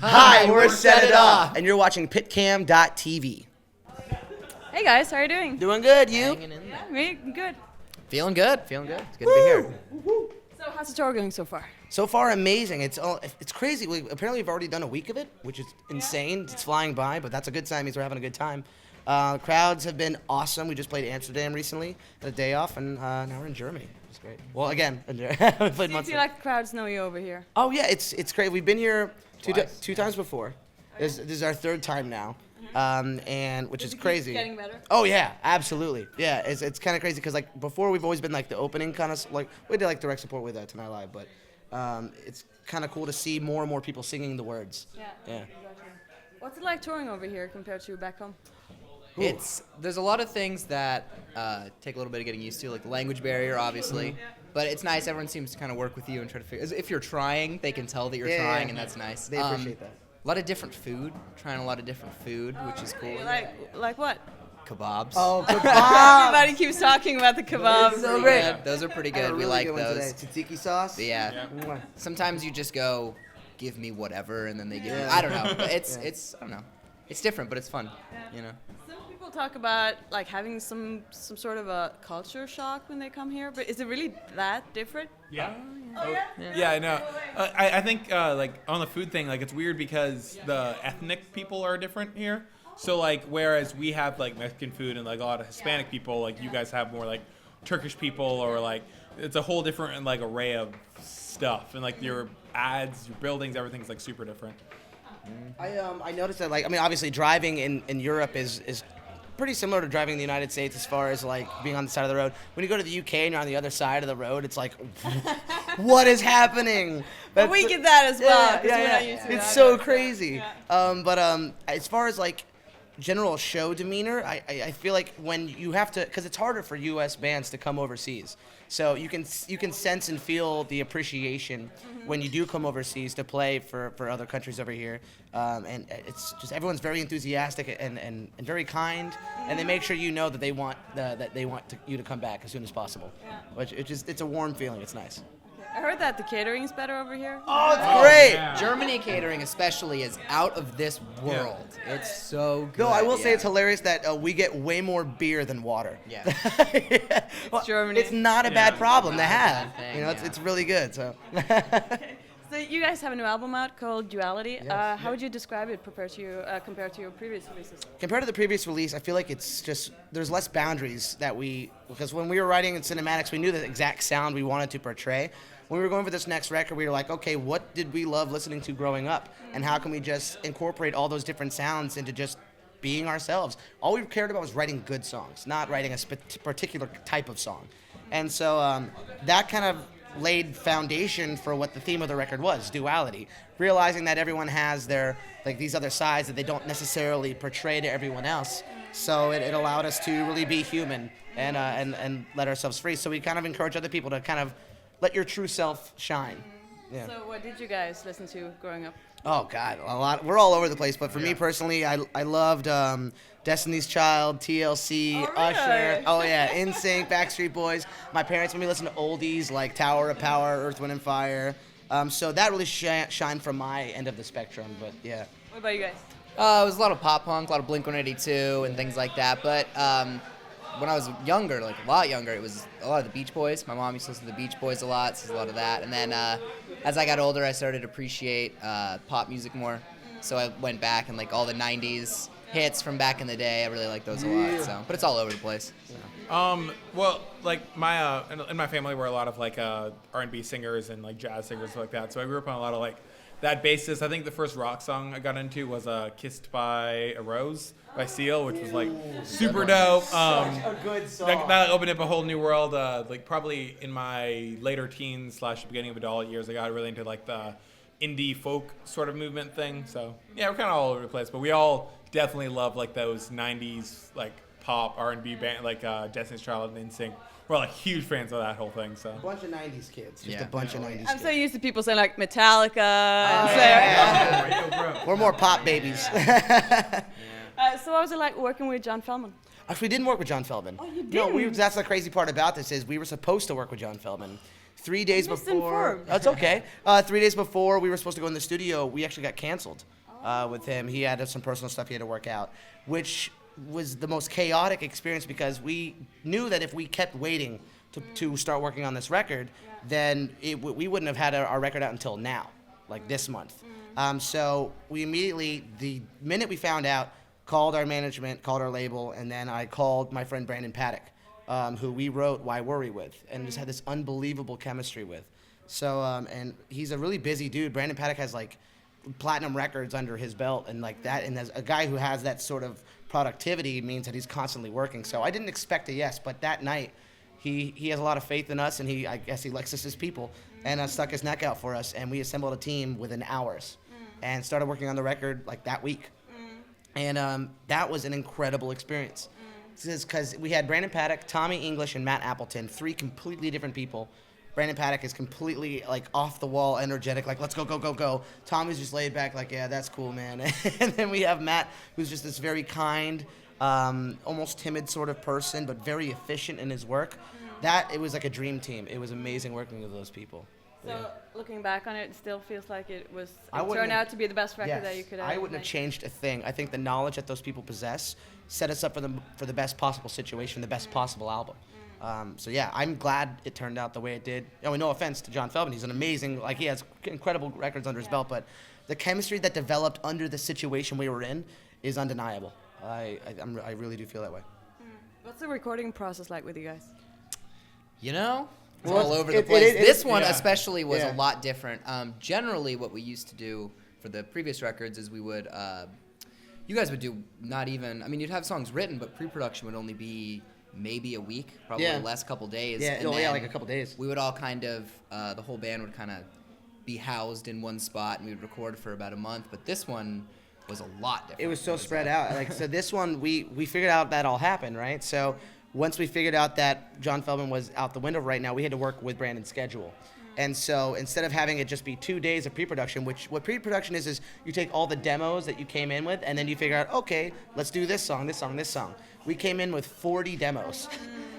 Hi, we're Set It Off, and you're watching PITCAM.tv. Hey guys, how are you doing? Doing good, you? Hanging in there. Yeah, me good. Feeling good. It's good to be here. So how's the tour going so far? So far, amazing. It's crazy. Apparently, we've already done a week of it, which is insane. It's flying by, but that's a good sign. Means we're having a good time. Crowds have been awesome. We just played Amsterdam recently, had a day off, and now we're in Germany. It's great. Well, again, we played Do you months. feel like the crowds know you over here? Oh yeah, it's great. We've been here two Twice. times before. This is our third time now, and which is it keep crazy. getting better? Oh yeah, absolutely. Yeah, it's kind of crazy because like before we've always been like the opening kind of like we did like direct support with Tonight Live, but it's kind of cool to see more and more people singing the words. Yeah. Yeah. Exactly. What's it like touring over here compared to back home? There's a lot of things that take a little bit of getting used to, like the language barrier, obviously. But it's nice. Everyone seems to kind of work with you and try to figure. If you're trying, they can tell that you're trying, and that's nice. They appreciate that. A lot of different food. Trying a lot of different food, which is cool. Like what? Kebabs. Oh, kebab! Everybody keeps talking about the kebabs. So great. Yeah, those are pretty I had good. a We really like good one those. today. Tzatziki sauce. But yeah. Mwah. Sometimes you just go, give me whatever, and then they give you. Yeah. I don't know. But it's I don't know. It's different, but it's fun. You know. Some people talk about like having some sort of a culture shock when they come here, but is it really that different? Yeah. Oh yeah. Yeah, I know. I think like on the food thing, like it's weird because the ethnic people are different here. So like whereas we have like Mexican food and like a lot of Hispanic people, like you guys have more like Turkish people or like it's a whole different like array of stuff and like your ads, your buildings, everything's like super different. I noticed that like I mean obviously driving in Europe is pretty similar to driving in the United States as far as like being on the side of the road. When you go to the UK and you're on the other side of the road, it's like, what is happening? But we get that as well. 'cause Yeah, we're yeah, not used to it's that. so crazy. Yeah. But as far as like general show demeanor, I feel like when you have to, because it's harder for U.S. bands to come overseas. So you can sense and feel the appreciation when you do come overseas to play for other countries over here. And it's just everyone's very enthusiastic and very kind, and they make sure you know that they want you to come back as soon as possible. Yeah. Which it's a warm feeling. It's nice. I heard that the catering's better over here. Oh, it's great. yeah. Germany catering especially is out of this world. It's so good. No, I will say yeah. it's hilarious that we get way more beer than water. Yeah. Well, Germany. It's not a bad problem to Not a have. bad thing, You know, yeah. it's really good. So. So you guys have a new album out called Duality. Yes. How would you describe it compared to your previous releases? Compared to the previous release, I feel like it's just there's less boundaries because when we were writing in cinematics, we knew the exact sound we wanted to portray. When we were going for this next record, we were like, okay, what did we love listening to growing up, and how can we just incorporate all those different sounds into just being ourselves? All we cared about was writing good songs, not writing a particular type of song, and so that kind of laid foundation for what the theme of the record was, duality. Realizing that everyone has their like these other sides that they don't necessarily portray to everyone else. So it allowed us to really be human and let ourselves free. So we kind of encourage other people to kind of let your true self shine. Yeah. So what did you guys listen to growing up? Oh God, a lot. We're all over the place, but for me personally, I loved Destiny's Child, TLC, Oh, really? Usher. Oh yeah, NSYNC, Backstreet Boys. My parents made me listen to oldies like Tower of Power, Earth, Wind and Fire. So that really shined from my end of the spectrum. But yeah. What about you guys? It was a lot of pop punk, a lot of Blink-182 and things like that. But when I was younger, like a lot younger, it was a lot of the Beach Boys. My mom used to listen to the Beach Boys a lot, so a lot of that. And then as I got older, I started to appreciate pop music more. So I went back and like all the 90s hits from back in the day. I really like those a lot. So, but it's all over the place. So. Well, like my in my family were a lot of like R&B singers and like jazz singers stuff like that. So I grew up on a lot of like that basis. I think the first rock song I got into was "Kissed by a Rose" by Seal, which was like super dope. a good song. That opened up a whole new world. Like probably in my later teens / beginning of adult years, I got really into like the indie folk sort of movement thing. So yeah, we're kind of all over the place, but we all definitely love like those '90s like pop R&B band like Destiny's Child and NSYNC. We're like huge fans of that whole thing. So A bunch of 90s kids. Just Yeah. a bunch of 90s I'm kids. so used to people saying like Metallica and yeah. We're more pop babies. so what was it like working with John Feldman? Actually, we didn't work with John Feldman. Oh, you No, didn't? that's the crazy part about this is we were supposed to work with John Feldman. 3 days before. Misinformed. That's okay. 3 days before we were supposed to go in the studio, we actually got canceled with him. He had some personal stuff he had to work out, which was the most chaotic experience because we knew that if we kept waiting to start working on this record, then we wouldn't have had our record out until now, like this month. So we immediately, the minute we found out, called our management, called our label, and then I called my friend Brandon Paddock, who we wrote Why Worry with, and just had this unbelievable chemistry with. So, and he's a really busy dude. Brandon Paddock has like platinum records under his belt and like that, and as a guy who has that sort of productivity means that he's constantly working. So I didn't expect a yes, but that night he has a lot of faith in us, and I guess he likes us as people, and stuck his neck out for us, and we assembled a team within hours and started working on the record like that week. And that was an incredible experience. Because we had Brandon Paddock, Tommy English, and Matt Appleton, 3 completely different people. Brandon Paddock is completely like off the wall, energetic, like let's go, go, go, go. Tommy's just laid back, like yeah, that's cool, man. And then we have Matt, who's just this very kind, almost timid sort of person, but very efficient in his work. It was like a dream team. It was amazing working with those people. So looking back on it, it still feels like it wouldn't turned have- out to be the best record that you could ever I wouldn't have make. changed a thing. I think the knowledge that those people possess set us up for the best possible situation, the best possible album. So yeah, I'm glad it turned out the way it did. No offense to John Feldman, he's an amazing, like he has incredible records under his belt, but the chemistry that developed under the situation we were in is undeniable. I really do feel that way. What's the recording process like with you guys? You know, it's Well, all over it- the place. it- This one yeah. especially was Yeah. a lot different. Generally, what we used to do for the previous records is we would, you guys would do not even, I mean, you'd have songs written, but pre-production would only be maybe a week, probably Yeah. less, couple days. Yeah, and yeah, then like a couple days. We would all kind of, the whole band would kind of be housed in one spot, and we would record for about a month. But this one was a lot different. It was so spread out. Like so, this one we figured out that all happened, right? So once we figured out that John Feldman was out the window right now, we had to work with Brandon's schedule. And so instead of having it just be 2 days of pre-production, which what pre-production is you take all the demos that you came in with, and then you figure out, okay, let's do this song, this song, this song. We came in with 40 demos.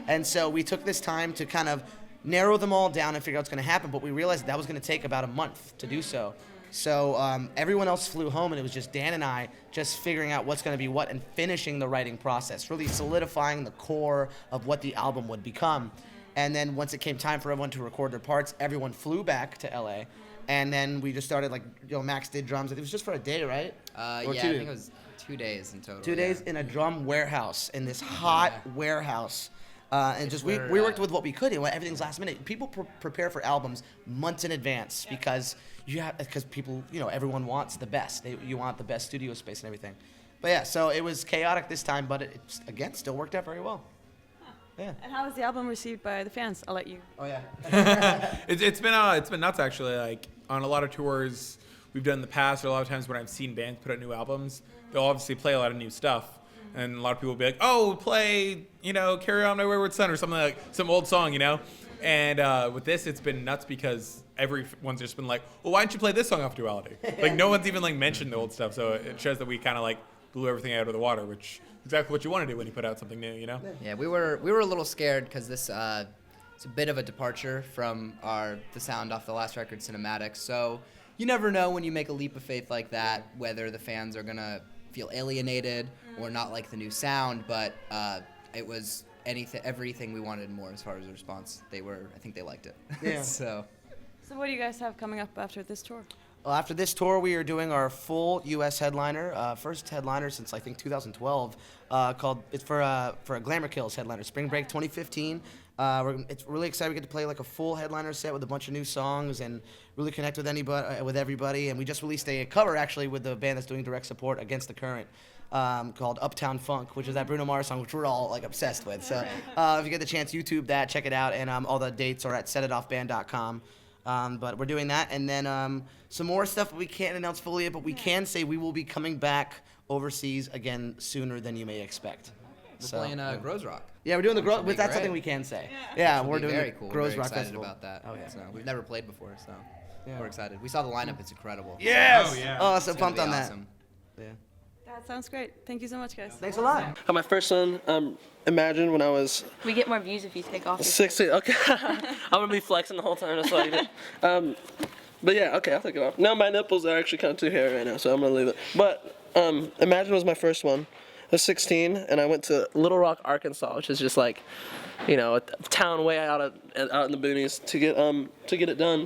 And so we took this time to kind of narrow them all down and figure out what's going to happen, but we realized that was going to take about a month to do so. So everyone else flew home, and it was just Dan and I just figuring out what's going to be what and finishing the writing process, really solidifying the core of what the album would become. And then once it came time for everyone to record their parts, everyone flew back to LA. And then we just started, like, Max did drums. It was just for a day, right? Or Yeah, 2 I think it was 2 days in total. 2 days in a drum warehouse, in this hot warehouse. And just we worked with what we could. Everything's last minute. People prepare for albums months in advance because people, everyone wants the best. You want the best studio space and everything. But yeah, so it was chaotic this time, but it again still worked out very well. Yeah. And how was the album received by the fans? I'll let you. Oh yeah. It's been nuts actually. Like on a lot of tours we've done in the past, or a lot of times when I've seen bands put out new albums, they'll obviously play a lot of new stuff, and a lot of people will be like, "Oh, play Carry On My Wayward Son" or something like some old song, And with this, it's been nuts because everyone's just been like, "Well, why don't you play this song off Duality?" Like no one's even like mentioned the old stuff, so it shows that we kind of like blew everything out of the water, which is exactly what you want to do when you put out something new, Yeah, we were a little scared because this it's a bit of a departure from the sound off the last record, Cinematics. So you never know when you make a leap of faith like that whether the fans are gonna feel alienated or not like the new sound. But it was everything we wanted more as far as the response. I think they liked it. Yeah. So So what do you guys have coming up after this tour? Well, after this tour, we are doing our full U.S. headliner, first headliner since I think 2012. It's for a Glamour Kills headliner, Spring Break 2015. It's really excited. We get to play like a full headliner set with a bunch of new songs and really connect with everybody. And we just released a cover actually with the band that's doing direct support Against the Current. Called Uptown Funk, which is that Bruno Mars song, which we're all like obsessed with. So if you get the chance, YouTube that, check it out, and all the dates are at setitoffband.com. But we're doing that, and then some more stuff we can't announce fully yet, but we can say we will be coming back overseas again sooner than you may expect. we're playing Grows Rock. Yeah, we're doing the Which will Grows. be That's great. something we can say. Yeah, Which will we're be doing very the cool. Grows Very Rock excited Festival. about that. Oh yeah. So we've never played before, so Yeah. we're excited. We saw the lineup; it's incredible. Yes. Oh, yeah. Oh, It's so gonna pumped be on that. awesome. Yeah. That sounds great. Thank you so much, guys. Thanks a lot. My first one, Imagine, when I was We get more views if you take off your 16. Okay, I'm gonna be flexing the whole time. That's why you did. But yeah, okay, I'll take it off. Now my nipples are actually kind of too hairy right now, so I'm gonna leave it. But Imagine was my first one. I was 16, and I went to Little Rock, Arkansas, which is just like, a town way out in the boonies to get it done.